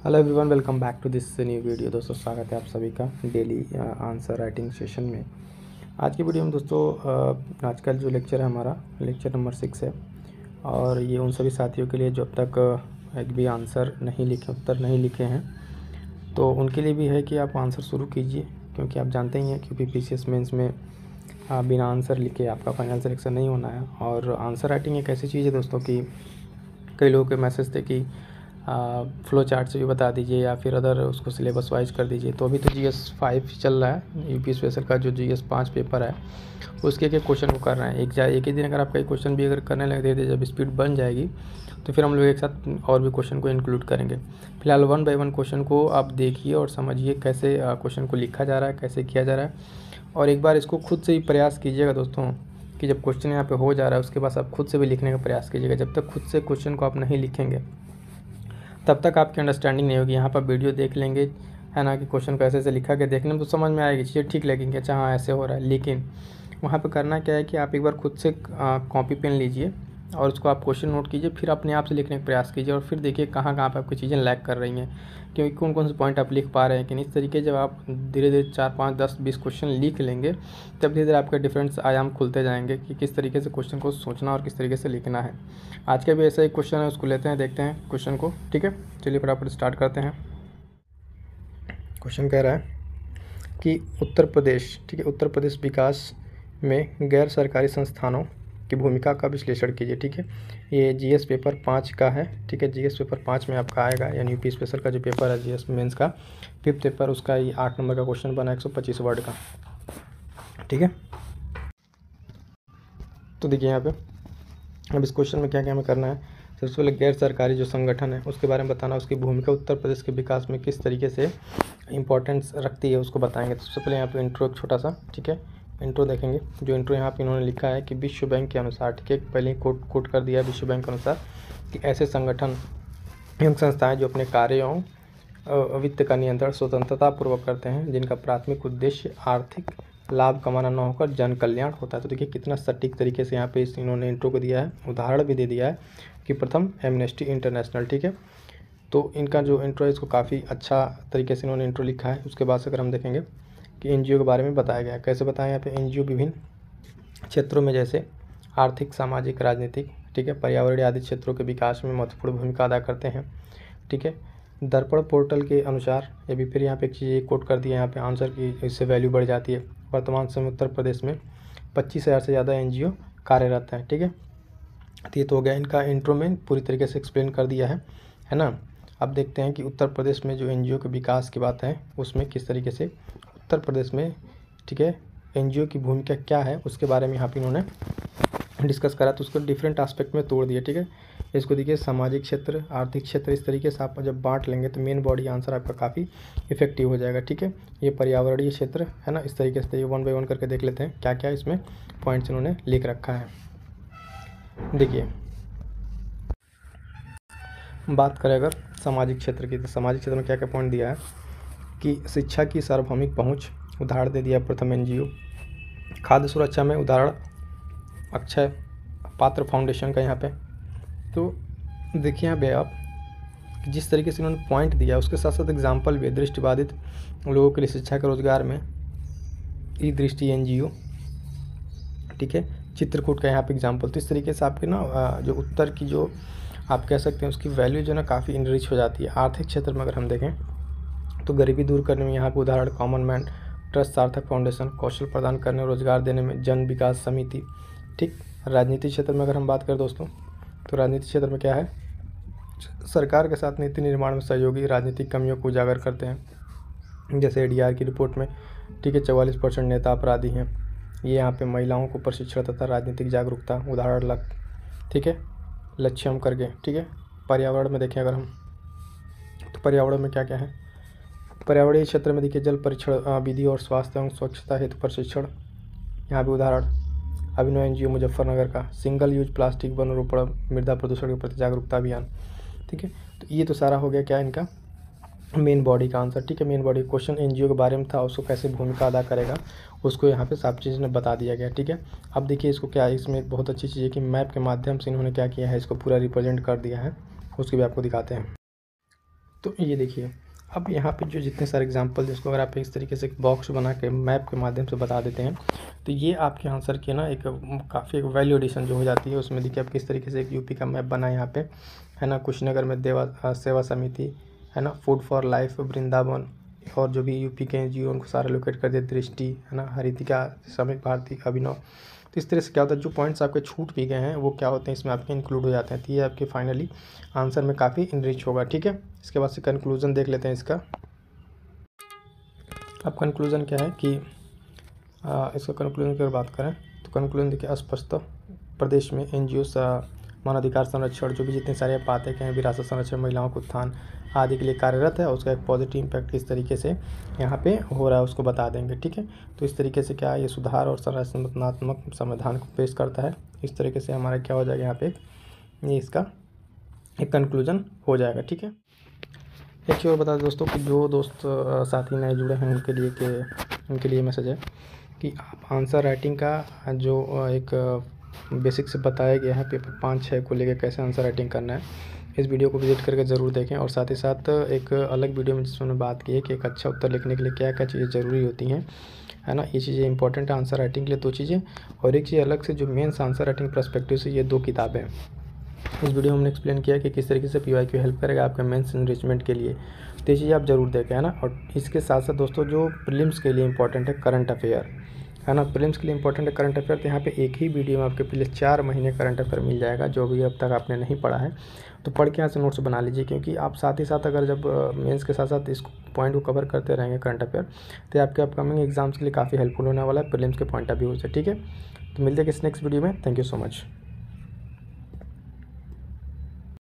Hello everyone, welcome back to this new video. दोस्तों, स्वागत है आप सभी का डेली आंसर राइटिंग सेशन में। आज की वीडियो में दोस्तों आज का जो लेक्चर है हमारा लेक्चर नंबर 6 है और ये उन सभी साथियों के लिए जो अब तक एक भी आंसर नहीं लिखे, उत्तर नहीं लिखे हैं, तो उनके लिए भी है कि आप आंसर शुरू कीजिए, क्योंकि आप जानते ही हैं कि PPCS मेंस में बिना आंसर लिखे आपका फाइनल सिलेक्शन नहीं होना है। और आंसर राइटिंग एक ऐसी चीज़ है दोस्तों कि कई लोगों के मैसेज थे कि फ्लो चार्ट से भी बता दीजिए या फिर अदर उसको सिलेबस वाइज कर दीजिए। तो अभी तो GS 5 चल रहा है, यूपी स्पेशल का जो GS 5 पेपर है उसके एक क्वेश्चन को कर रहे हैं। एक ही दिन अगर आप कई क्वेश्चन भी अगर करने लगे थे, जब स्पीड बन जाएगी तो फिर हम लोग एक साथ और भी क्वेश्चन को इंक्लूड करेंगे। फिलहाल 1 बाय 1 क्वेश्चन को आप देखिए और समझिए कैसे क्वेश्चन को लिखा जा रहा है, कैसे किया जा रहा है। और एक बार इसको खुद से ही प्रयास कीजिएगा दोस्तों कि जब क्वेश्चन यहाँ पे हो जा रहा है उसके बाद आप खुद से भी लिखने का प्रयास कीजिएगा। जब तक खुद से क्वेश्चन को आप नहीं लिखेंगे तब तक आपकी अंडरस्टैंडिंग नहीं होगी। यहाँ पर वीडियो देख लेंगे, है ना, कि क्वेश्चन को ऐसे ऐसे लिखा के देखने में तो समझ में आएगी, चीज़ें ठीक लगेंगी, अच्छा हाँ ऐसे हो रहा है। लेकिन वहाँ पे करना क्या है कि आप एक बार खुद से कॉपी पेन लीजिए और उसको आप क्वेश्चन नोट कीजिए, फिर अपने आप से लिखने का प्रयास कीजिए और फिर देखिए कहाँ कहाँ पर आपकी चीज़ें लैग कर रही हैं, क्योंकि कौन कौन से पॉइंट आप लिख पा रहे हैं कि नहीं। इस तरीके जब आप धीरे धीरे 4, 5, 10, 20 क्वेश्चन लिख लेंगे तब धीरे धीरे आपके डिफरेंट आयाम खुलते जाएंगे कि किस तरीके से क्वेश्चन को सोचना और किस तरीके से लिखना है। आज का भी ऐसा एक क्वेश्चन है, उसको लेते हैं, देखते हैं क्वेश्चन को। ठीक है, चलिए फटाफट स्टार्ट करते हैं। क्वेश्चन कह रहा है कि उत्तर प्रदेश, ठीक है, उत्तर प्रदेश विकास में गैर सरकारी संस्थानों की भूमिका का विश्लेषण कीजिए। ठीक है, ये GS पेपर 5 का है। ठीक है, GS पेपर 5 में आपका आएगा, यानी यूपी स्पेशल का जो पेपर है GS मेंस का 5th पेपर, उसका ये 8 नंबर का क्वेश्चन बना 125 वर्ड का। ठीक है, तो देखिए यहाँ पे अब इस क्वेश्चन में क्या क्या हमें करना है। सबसे पहले गैर सरकारी जो संगठन है उसके बारे में बताना, उसकी भूमिका उत्तर प्रदेश के विकास में किस तरीके से इंपॉर्टेंस रखती है उसको बताएंगे। तो सबसे पहले यहाँ पे इंट्रो एक छोटा सा, ठीक है, इंट्रो देखेंगे। जो इंट्रो यहाँ पे इन्होंने लिखा है कि विश्व बैंक के अनुसार, ठीक है, पहले ही कोट कर दिया विश्व बैंक के अनुसार कि ऐसे संगठन एवं संस्थाएं जो अपने कार्यों वित्त का नियंत्रण स्वतंत्रता पूर्वक करते हैं, जिनका प्राथमिक उद्देश्य आर्थिक लाभ कमाना न होकर जन कल्याण होता है। तो देखिए कितना सटीक तरीके से यहाँ पे इन्होंने इंट्रो को दिया है, उदाहरण भी दे दिया है कि प्रथम एमनेस्टी इंटरनेशनल। ठीक है, तो इनका जो इंट्रो है इसको काफ़ी अच्छा तरीके से इन्होंने इंट्रो लिखा है। उसके बाद से अगर हम देखेंगे कि NGO के बारे में बताया गया है, कैसे बताया यहाँ पे। NGO विभिन्न क्षेत्रों में जैसे आर्थिक, सामाजिक, राजनीतिक, ठीक है, पर्यावरणीय आदि क्षेत्रों के विकास में महत्वपूर्ण भूमिका अदा करते हैं। ठीक है, दर्पण पोर्टल के अनुसार, ये भी फिर यहाँ पे एक चीज़ कोट कर दिया यहाँ पे आंसर की, इससे वैल्यू बढ़ जाती है। वर्तमान समय उत्तर प्रदेश में 25,000 से ज़्यादा NGO कार्यरत हैं। ठीक है, तो ये तो हो गया इनका इंट्रो में पूरी तरीके से एक्सप्लेन कर दिया है ना। अब देखते हैं कि उत्तर प्रदेश में जो NGO के विकास की बात है उसमें किस तरीके से उत्तर प्रदेश में, ठीक है, NGO की भूमिका क्या है उसके बारे में यहाँ पे इन्होंने डिस्कस करा। तो उसको डिफरेंट एस्पेक्ट में तोड़ दिया। ठीक है, इसको देखिए सामाजिक क्षेत्र, आर्थिक क्षेत्र, इस तरीके से आप जब बांट लेंगे तो मेन बॉडी आंसर आपका काफ़ी इफेक्टिव हो जाएगा। ठीक है, ये पर्यावरणीय क्षेत्र है ना, इस तरीके से। ये 1 बाय 1 करके देख लेते हैं क्या क्या इसमें पॉइंट्स इन्होंने लिख रखा है। देखिए, बात करें अगर सामाजिक क्षेत्र की, तो सामाजिक क्षेत्र में क्या क्या पॉइंट दिया है कि शिक्षा की सार्वभौमिक पहुँच, उदाहरण दे दिया प्रथम NGO। खाद्य सुरक्षा में उदाहरण अक्षय पात्र फाउंडेशन का यहाँ पे। तो देखिए यहाँ पे आप जिस तरीके से इन्होंने पॉइंट दिया उसके साथ साथ एग्जाम्पल भी है। दृष्टिबाधित लोगों के लिए शिक्षा के रोजगार में ई दृष्टि NGO, ठीक है, चित्रकूट का यहाँ पे एग्जाम्पल। तो इस तरीके से आपके ना जो उत्तर की जो आप कह सकते हैं उसकी वैल्यू जो ना काफ़ी इनरिच हो जाती है। आर्थिक क्षेत्र में अगर हम देखें तो गरीबी दूर करने में यहाँ पे उदाहरण कॉमन मैन ट्रस्ट, सार्थक फाउंडेशन, कौशल प्रदान करने, रोजगार देने में जन विकास समिति। ठीक, राजनीतिक क्षेत्र में अगर हम बात करें दोस्तों, तो राजनीतिक क्षेत्र में क्या है, सरकार के साथ नीति निर्माण में सहयोगी राजनीतिक कमियों को उजागर करते हैं। जैसे ADR की रिपोर्ट में, ठीक है, 44% नेता अपराधी हैं। ये यहाँ पे महिलाओं को प्रशिक्षण तथा राजनीतिक जागरूकता, उदाहरण ठीक है, लक्ष्यम करके। ठीक है, पर्यावरण में देखें अगर हम, तो पर्यावरण में क्या क्या है, पर्यावरणीय क्षेत्र में देखिए जल परीक्षण विधि और स्वास्थ्य एवं स्वच्छता हेतु प्रशिक्षण। यहाँ पे उदाहरण अभिनव NGO मुजफ्फरनगर का सिंगल यूज प्लास्टिक वनरोपण, मृदा प्रदूषण के प्रति जागरूकता अभियान। ठीक है, तो ये तो सारा हो गया क्या इनका मेन बॉडी का आंसर। ठीक है, मेन बॉडी क्वेश्चन NGO के बारे में था, उसको कैसे भूमिका अदा करेगा उसको यहाँ पे सब चीज़ ने बता दिया गया। ठीक है, अब देखिए इसको क्या है, इसमें बहुत अच्छी चीज़ है कि मैप के माध्यम से इन्होंने क्या किया है, इसको पूरा रिप्रेजेंट कर दिया है, उसकी भी आपको दिखाते हैं। तो ये देखिए, अब यहाँ पे जो जितने सारे एग्जांपल जिसको अगर आप इस तरीके से एक बॉक्स बना के मैप के माध्यम से बता देते हैं, तो ये आपके आंसर की ना एक काफ़ी एक वैल्यू एडिशन जो हो जाती है। उसमें देखिए आप किस तरीके से एक यूपी का मैप बना है यहाँ पे, है ना। कुशीनगर में देवा सेवा समिति, है ना, फूड फॉर लाइफ वृंदावन, और जो भी यूपी के एनजीओ उनको सारा लोकेट कर दिया, दृष्टि, है ना, हरितिका, श्रमिक भारती, अभिनव। तो इस तरह से क्या होता है, जो पॉइंट्स आपके छूट भी गए हैं वो क्या होते हैं, इसमें आपके इंक्लूड हो जाते हैं। तो ये आपके फाइनली आंसर में काफ़ी इनरिच होगा, ठीक है। इसके बाद से कंक्लूजन देख लेते हैं इसका। अब कंक्लूजन क्या है कि इसका कंक्लूजन की अगर बात करें तो कंक्लूजन देखिए, स्पष्ट प्रदेश में एनजीओ मानवाधिकार संरक्षण जो भी जितने सारे बातें हैं, विरासत संरक्षण, महिलाओं को उत्थान आदि के लिए कार्यरत है, उसका एक पॉजिटिव इम्पैक्ट किस तरीके से यहाँ पे हो रहा है उसको बता देंगे, ठीक है। तो इस तरीके से क्या है, ये सुधार और संरचनात्मक समाधान को पेश करता है। इस तरीके से हमारा क्या हो जाएगा यहाँ पे, ये इसका एक कंक्लूजन हो जाएगा, ठीक है। एक चीज़ और बता दें दोस्तों कि जो दोस्त साथी नए जुड़े हैं उनके लिए मैसेज है कि आप आंसर राइटिंग का जो एक बेसिक से बताया गया है पेपर 5-6 को लेकर कैसे आंसर राइटिंग करना है, इस वीडियो को विजिट करके ज़रूर देखें। और साथ ही साथ एक अलग वीडियो में जिसमें बात की है कि एक अच्छा उत्तर लिखने के लिए क्या क्या चीज़ें ज़रूरी होती हैं, है ना। ये चीज़ें इंपॉर्टेंट है आंसर राइटिंग के लिए, 2 चीज़ें। और एक चीज़ अलग से जो मेंस आंसर राइटिंग पर्सपेक्टिव से ये 2 किताबें इस वीडियो में हमने एक्सप्लेन किया कि किस तरीके से PYQ हेल्प करेगा आपके मेंस एनरिचमेंट के लिए। तो ये चीज़ आप ज़रूर देखें, है ना। और इसके साथ साथ दोस्तों जो प्रीलिम्स के लिए इंपॉर्टेंट है करंट अफेयर, है ना, प्रीलिम्स के लिए इंपॉर्टेंट है करंट अफेयर। तो यहाँ पे एक ही वीडियो में आपके पिछले 4 महीने करंट अफेयर मिल जाएगा, जो भी अब तक आपने नहीं पढ़ा है तो पढ़ के यहाँ से नोट्स बना लीजिए। क्योंकि आप साथ ही साथ अगर जब मेंस के साथ साथ इस पॉइंट को कवर करते रहेंगे करंट अफेयर, तो आपके अपकमिंग एग्जाम्स के लिए काफ़ी हेल्पफुल होने वाला है प्रीलिम्स के पॉइंट ऑफ व्यू से, ठीक है। तो मिलते हैं किसी नेक्स्ट वीडियो में। Thank you so much.